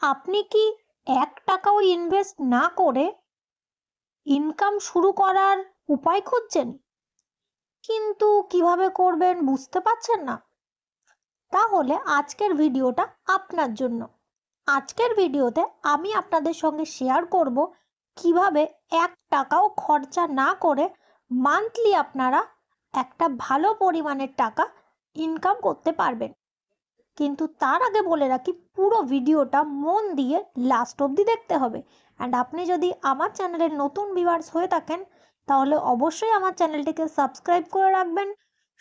আপনি কি ১ টাকাও ইনভেস্ট না করে ইনকাম শুরু করার উপায় খুঁজছেন, কিন্তু কিভাবে করবেন বুঝতে পারছেন না? তাহলে আজকের ভিডিওটা আপনার জন্য। আজকের ভিডিওতে আমি আপনাদের সঙ্গে শেয়ার করব কিভাবে ১ টাকাও খরচা না করে মান্থলি আপনারা একটা ভালো পরিমাণের টাকা ইনকাম করতে পারবেন। কিন্তু তার আগে বলে রাখি, পুরো ভিডিওটা মন দিয়ে লাস্ট অবধি দেখতে হবে। অ্যান্ড আপনি যদি আমার চ্যানেলের নতুন ভিউয়ার্স হয়ে থাকেন তাহলে অবশ্যই আমার চ্যানেলটিকে সাবস্ক্রাইব করে রাখবেন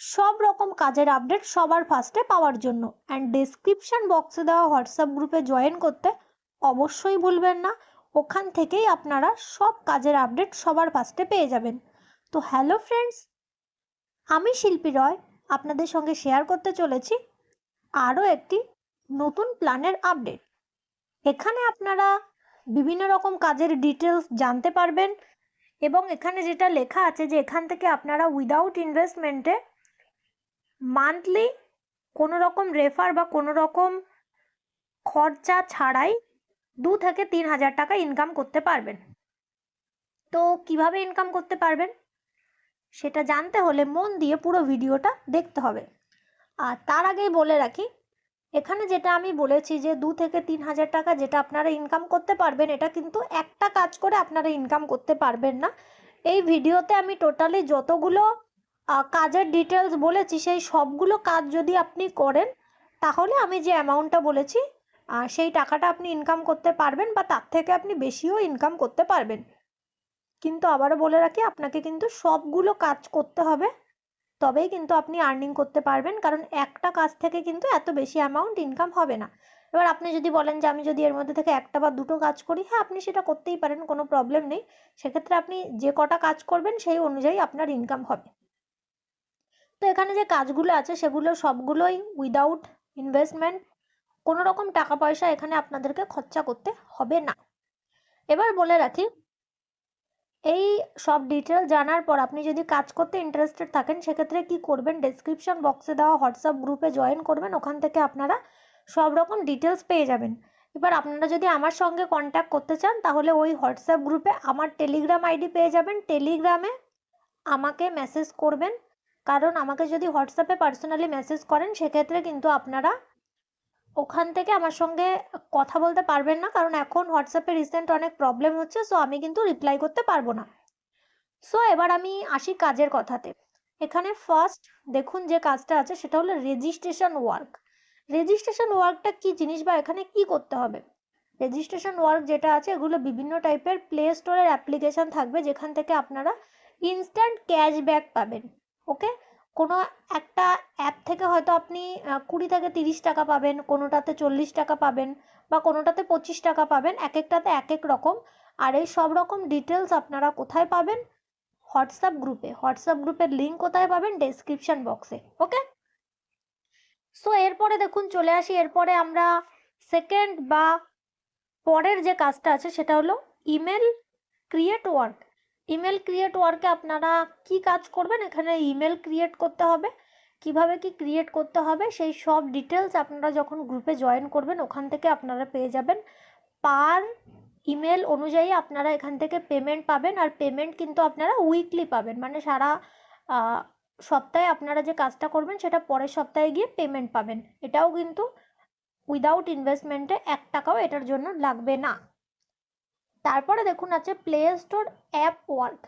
সব রকম কাজের আপডেট সবার ফার্স্টে পাওয়ার জন্য। অ্যান্ড ডেসক্রিপশন বক্সে দেওয়া হোয়াটসঅ্যাপ গ্রুপে জয়েন করতে অবশ্যই ভুলবেন না। ওখান থেকেই আপনারা সব কাজের আপডেট সবার ফার্স্টে পেয়ে যাবেন। তো হ্যালো ফ্রেন্ডস, আমি শিল্পী রয় আপনাদের সঙ্গে শেয়ার করতে চলেছি আরও একটি নতুন প্ল্যানের আপডেট। এখানে আপনারা বিভিন্ন রকম কাজের ডিটেলস জানতে পারবেন এবং এখানে যেটা লেখা আছে যে এখান থেকে আপনারা উইদাউট ইনভেস্টমেন্টে মান্থলি কোনো রকম রেফার বা কোনো রকম খরচা ছাড়াই 2 থেকে 3 হাজার টাকা ইনকাম করতে পারবেন। তো কিভাবে ইনকাম করতে পারবেন সেটা জানতে হলে মন দিয়ে পুরো ভিডিওটা দেখতে হবে। আর তার আগেই বলে রাখি, এখানে যেটা আমি বলেছি যে 2 থেকে 3 হাজার টাকা যেটা আপনারা ইনকাম করতে পারবেন, এটা কিন্তু একটা কাজ করে আপনারা ইনকাম করতে পারবেন না। এই ভিডিওতে আমি টোটালি যতগুলো কাজের ডিটেলস বলেছি সেই সবগুলো কাজ যদি আপনি করেন তাহলে আমি যে অ্যামাউন্টটা বলেছি সেই টাকাটা আপনি ইনকাম করতে পারবেন বা তার থেকে আপনি বেশিও ইনকাম করতে পারবেন। কিন্তু আবারও বলে রাখি, আপনাকে কিন্তু সবগুলো কাজ করতে হবে, তবেই কিন্তু আপনি আর্নিং করতে পারবেন, কারণ একটা কাজ থেকে কিন্তু এত বেশি অ্যামাউন্ট ইনকাম হবে না। এবার আপনি যদি বলেন যে আমি যদি এর মধ্যে থেকে একটা বা দুটো কাজ করি, হ্যাঁ আপনি সেটা করতেই পারেন, কোনো প্রবলেম নেই। সেক্ষেত্রে আপনি যে কটা কাজ করবেন সেই অনুযায়ী আপনার ইনকাম হবে। তো এখানে যে কাজগুলো আছে সেগুলো সবগুলোই উইদাউট ইনভেস্টমেন্ট, কোনো রকম টাকা পয়সা এখানে আপনাদেরকে খরচা করতে হবে না। এবার বলে রাখি, এই সব ডিটেল জানার পর আপনি যদি কাজ করতে ইন্টারেস্টেড থাকেন সেক্ষেত্রে কি করবেন, ডেসক্রিপশন বক্সে দেওয়া হোয়াটসঅ্যাপ গ্রুপে জয়েন করবেন। ওখান থেকে আপনারা সব রকম ডিটেলস পেয়ে যাবেন। এবার আপনারা যদি আমার সঙ্গে কন্ট্যাক্ট করতে চান তাহলে ওই হোয়াটসঅ্যাপ গ্রুপে আমার টেলিগ্রাম আইডি পেয়ে যাবেন। টেলিগ্রামে আমাকে মেসেজ করবেন, কারণ আমাকে যদি হোয়াটসঅ্যাপে পার্সোনালি মেসেজ করেন সেক্ষেত্রে কিন্তু আপনারা ওখান থেকে আমার সঙ্গে কথা বলতে পারবেন না, কারণ এখন হোয়াটসঅ্যাপে রিসেন্ট অনেক প্রবলেম হচ্ছে, সো আমি কিন্তু রিপ্লাই করতে পারবো না। সো এবার আমি আসি কাজের কথাতে। এখানে ফার্স্ট দেখুন যে কাজটা আছে সেটা হলো রেজিস্ট্রেশন ওয়ার্ক। রেজিস্ট্রেশন ওয়ার্কটা কি জিনিস বা এখানে কি করতে হবে? রেজিস্ট্রেশন ওয়ার্ক যেটা আছে এগুলো বিভিন্ন টাইপের প্লে স্টোরের অ্যাপ্লিকেশন থাকবে যেখান থেকে আপনারা ইনস্ট্যান্ট ক্যাশব্যাক পাবেন। ওকে, কোনো একটা অ্যাপ থেকে হয়তো আপনি 20 থেকে 30 টাকা পাবেন, কোনোটাতে 40 টাকা পাবেন বা কোনোটাতে 25 টাকা পাবেন, এক একটাতে এক এক রকম। আর এই সব রকম ডিটেলস আপনারা কোথায় পাবেন? হোয়াটসঅ্যাপ গ্রুপে। হোয়াটসঅ্যাপ গ্রুপের লিঙ্ক কোথায় পাবেন? ডেসক্রিপশন বক্সে। ওকে, সো এরপরে দেখুন চলে আসি, এরপরে আমরা সেকেন্ড বা পরের যে কাজটা আছে সেটা হলো email create work. Email create ওয়ার্কে আপনারা কি কাজ করবেন? এখানে ইমেল ক্রিয়েট করতে হবে। কিভাবে কি ক্রিয়েট করতে হবে সেই সব ডিটেলস আপনারা যখন গ্রুপে জয়েন করবেন ওখান থেকে আপনারা পেয়ে যাবেন। পার ইমেল অনুযায়ী আপনারা এখান থেকে পেমেন্ট পাবেন, আর পেমেন্ট কিন্তু আপনারা উইকলি পাবেন, মানে সারা সপ্তাহে আপনারা যে কাজটা করবেন সেটা পরের সপ্তাহে গিয়ে পেমেন্ট পাবেন। এটাও কিন্তু উইদাউট ইনভেস্টমেন্টে 1 টাকাও এটার জন্য লাগবে না। তারপরে দেখুন আছে প্লে স্টোর অ্যাপ ওয়ার্ক।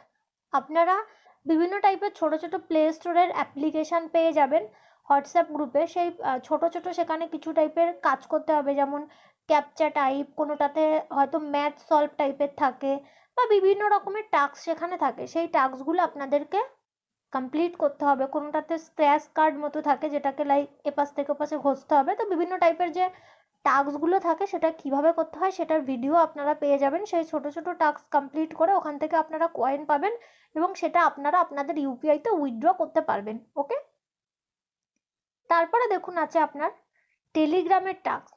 আপনারা বিভিন্ন টাইপের ছোট ছোট প্লে স্টোরের অ্যাপ্লিকেশান পেয়ে যাবেন হোয়াটসঅ্যাপ গ্রুপে। সেই ছোট ছোট সেখানে কিছু টাইপের কাজ করতে হবে, যেমন ক্যাপচা টাইপ, কোনোটাতে হয়তো ম্যাথ সলভ টাইপের থাকে বা বিভিন্ন রকমের টাস্ক সেখানে থাকে। সেই টাস্কগুলো আপনাদেরকে কমপ্লিট করতে হবে। কোনোটাতে স্ক্র্যাচ কার্ড মতো থাকে যেটাকে লাইক এপাশ থেকে ওপাশে ঘষতে হবে। তো বিভিন্ন টাইপের যে টাস্কগুলো থাকে সেটা কিভাবে করতে হয় সেটার ভিডিও আপনারা পেয়ে যাবেন। সেই ছোট ছোট টাস্ক কমপ্লিট করে ওখান থেকে আপনারা কয়েন পাবেন এবং সেটা আপনারা আপনাদের ইউপিআইতে উইথড্র করতে পারবেন। ওকে, তারপরে দেখুন আছে আপনার টেলিগ্রামের টাস্ক।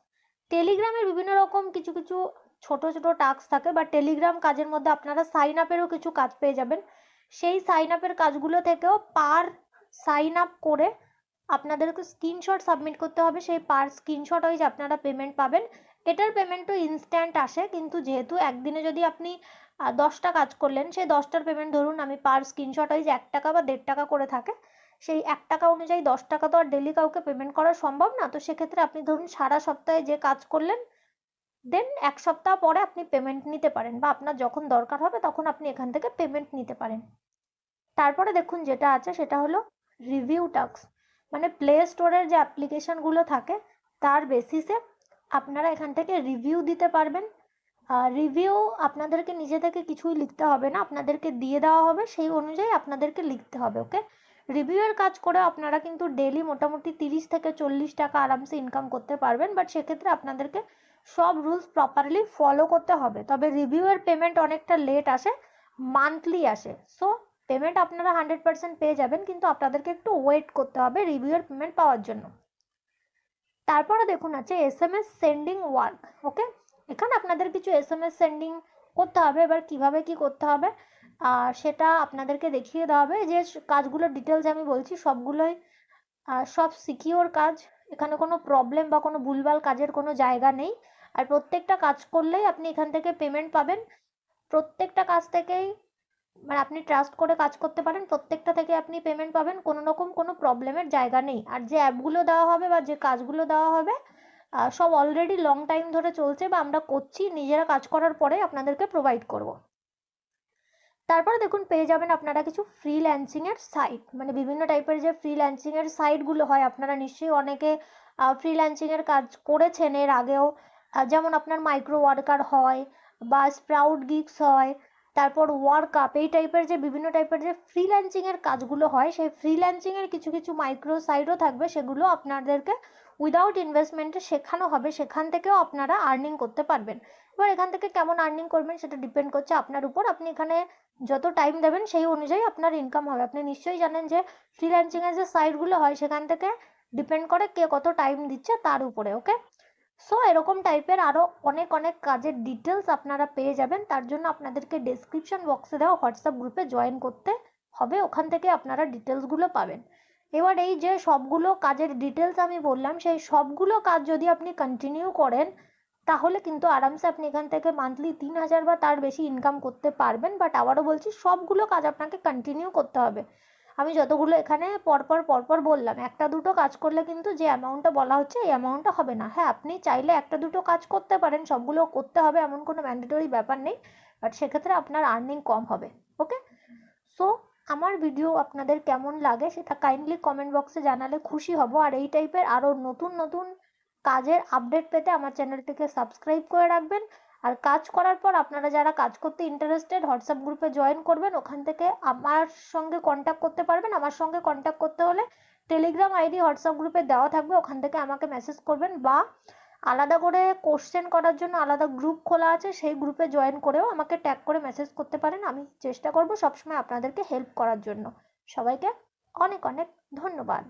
টেলিগ্রামের বিভিন্ন রকম কিছু কিছু ছোট ছোট টাস্ক থাকে, বা টেলিগ্রাম কাজের মধ্যে আপনারা সাইন আপেরও কিছু কাজ পেয়ে যাবেন। সেই সাইন আপের কাজগুলো থেকেও পার সাইন আপ করে আপনাদেরকে স্ক্রিনশট সাবমিট করতে হবে। সেই পার স্ক্রিনশট ওয়াইজ আপনারা পেমেন্ট পাবেন এটার পেমেন্টও ইনস্ট্যান্ট আসে, কিন্তু যেহেতু একদিনে যদি আপনি 10টা কাজ করলেন, সেই 10টার পেমেন্ট ধরুন আমি পার স্ক্রিনশট ওয়াইজ 1 টাকা বা 1.5 টাকা করে থাকে, সেই 1 টাকা অনুযায়ী 10 টাকা তো আর ডেলি কাউকে পেমেন্ট করা সম্ভব না। তো সেক্ষেত্রে আপনি ধরুন সারা সপ্তাহে যে কাজ করলেন, দেন 1 সপ্তাহ পরে আপনি পেমেন্ট নিতে পারেন, বা আপনার যখন দরকার হবে তখন আপনি এখান থেকে পেমেন্ট নিতে পারেন। তারপরে দেখুন যেটা আছে সেটা হলো রিভিউ টাস্ক, মানে প্লে স্টোরের যে অ্যাপ্লিকেশনগুলো থাকে তার বেসিসে আপনারা এখান থেকে রিভিউ দিতে পারবেন। রিভিউ আপনাদেরকে নিজে থেকে কিছুই লিখতে হবে না, আপনাদেরকে দিয়ে দেওয়া হবে, সেই অনুযায়ী আপনাদেরকে লিখতে হবে। ওকে, রিভিউয়ের কাজ করে আপনারা কিন্তু ডেলি মোটামুটি 30 থেকে 40 টাকা আরামসে ইনকাম করতে পারবেন, বাট সেক্ষেত্রে আপনাদেরকে সব রুলস প্রপারলি ফলো করতে হবে। তবে রিভিউয়ের পেমেন্ট অনেকটা লেট আসে, মান্থলি আসে। সো পেমেন্ট আপনারা 100% পেয়ে যাবেন, কিন্তু আপনাদেরকে একটু ওয়েট করতে হবে রিভিউয়ের পেমেন্ট পাওয়ার জন্য। তারপরে দেখুন আছে SMS সেন্ডিং ওয়ার্ক। ওকে, এখানে আপনাদের কিছু SMS সেন্ডিং করতে হবে। এবার কিভাবে কি করতে হবে সেটা আপনাদেরকে দেখিয়ে দেওয়া হবে। যে কাজগুলোর ডিটেলস আমি বলছি সবগুলোই সব সিকিওর কাজ, এখানে কোনো প্রবলেম বা কোনো ভুলভাল কাজের কোনো জায়গা নেই। আর প্রত্যেকটা কাজ করলেই আপনি এখান থেকে পেমেন্ট পাবেন। প্রত্যেকটা কাজ থেকেই মানে আপনি ট্রাস্ট করে কাজ করতে পারেন, প্রত্যেকটা থেকে আপনি পেমেন্ট পাবেন, কোনো রকম কোনো প্রবলেমের জায়গা নেই। আর যে অ্যাপগুলো দেওয়া হবে বা যে কাজগুলো দেওয়া হবে সব অলরেডি লং টাইম ধরে চলছে, বা আমরা করছি, নিজেরা কাজ করার পরে আপনাদেরকে প্রোভাইড করব। তারপরে দেখুন পেয়ে যাবেন আপনারা কিছু ফ্রিল্যান্সিংয়ের সাইট, মানে বিভিন্ন টাইপের যে ফ্রিল্যান্সিংয়ের সাইটগুলো হয়, আপনারা নিশ্চয়ই অনেকে ফ্রিল্যান্সিংয়ের কাজ করেছেন এর আগেও। যেমন আপনার মাইক্রো ওয়ার্কার হয়, বা স্প্রাউট গিগস হয়, তারপর ওয়ার্ক আপ, এই টাইপের যে বিভিন্ন টাইপের যে ফ্রিল্যান্সিংয়ের কাজগুলো হয়, সেই ফ্রিল্যান্সিংয়ের কিছু কিছু মাইক্রো সাইটও থাকবে, সেগুলো আপনাদেরকে উইদাউট ইনভেস্টমেন্টে শেখানো হবে, সেখান থেকেও আপনারা আর্নিং করতে পারবেন। এবার এখান থেকে কেমন আর্নিং করবেন সেটা ডিপেন্ড করছে আপনার উপর। আপনি এখানে যত টাইম দেবেন সেই অনুযায়ী আপনার ইনকাম হবে। আপনি নিশ্চয়ই জানেন যে ফ্রিল্যান্সিংয়ের যে সাইটগুলো হয় সেখান থেকে ডিপেন্ড করে কে কত টাইম দিচ্ছে তার উপরে। ওকে, সো এরকম টাইপের আরও অনেক অনেক কাজের ডিটেলস আপনারা পেয়ে যাবেন। তার জন্য আপনাদেরকে ডেসক্রিপশন বক্সে দেওয়া হোয়াটসঅ্যাপ গ্রুপে জয়েন করতে হবে, ওখান থেকে আপনারা ডিটেলসগুলো পাবেন। এবার এই যে সবগুলো কাজের ডিটেলস আমি বললাম, সেই সবগুলো কাজ যদি আপনি কন্টিনিউ করেন তাহলে কিন্তু আরামসে আপনি এখান থেকে মান্থলি 3000 বা তার বেশি ইনকাম করতে পারবেন। বাট আবারও বলছি, সবগুলো কাজ আপনাকে কন্টিনিউ করতে হবে। আমি যতগুলো এখানে পরপর বললাম, একটা দুটো কাজ করলে কিন্তু যে অ্যামাউন্টটা বলা হচ্ছে এই অ্যামাউন্টটা হবে না। হ্যাঁ, আপনি চাইলে একটা দুটো কাজ করতে পারেন, সবগুলো করতে হবে এমন কোনো ম্যান্ডেটরি ব্যাপার নেই, বাট সেক্ষেত্রে আপনার আর্নিং কম হবে। ওকে, সো আমার ভিডিও আপনাদের কেমন লাগে সেটা কাইন্ডলি কমেন্ট বক্সে জানালে খুশি হব। আর এই টাইপের আরও নতুন নতুন কাজের আপডেট পেতে আমার চ্যানেলটিকে সাবস্ক্রাইব করে রাখবেন। আর কাজ করার পর আপনারা যারা কাজ করতে ইন্টারেস্টেড হোয়াটসঅ্যাপ গ্রুপে জয়েন করবেন, ওখান থেকে আমার সঙ্গে কন্ট্যাক্ট করতে পারবেন। আমার সঙ্গে কন্ট্যাক্ট করতে হলে টেলিগ্রাম আইডি হোয়াটসঅ্যাপ গ্রুপে দেওয়া থাকবে, ওখান থেকে আমাকে মেসেজ করবেন, বা আলাদা করে কোশ্চেন করার জন্য আলাদা গ্রুপ খোলা আছে, সেই গ্রুপে জয়েন করেও আমাকে ট্যাগ করে মেসেজ করতে পারেন। আমি চেষ্টা করব সবসময় আপনাদেরকে হেল্প করার জন্য। সবাইকে অনেক অনেক ধন্যবাদ।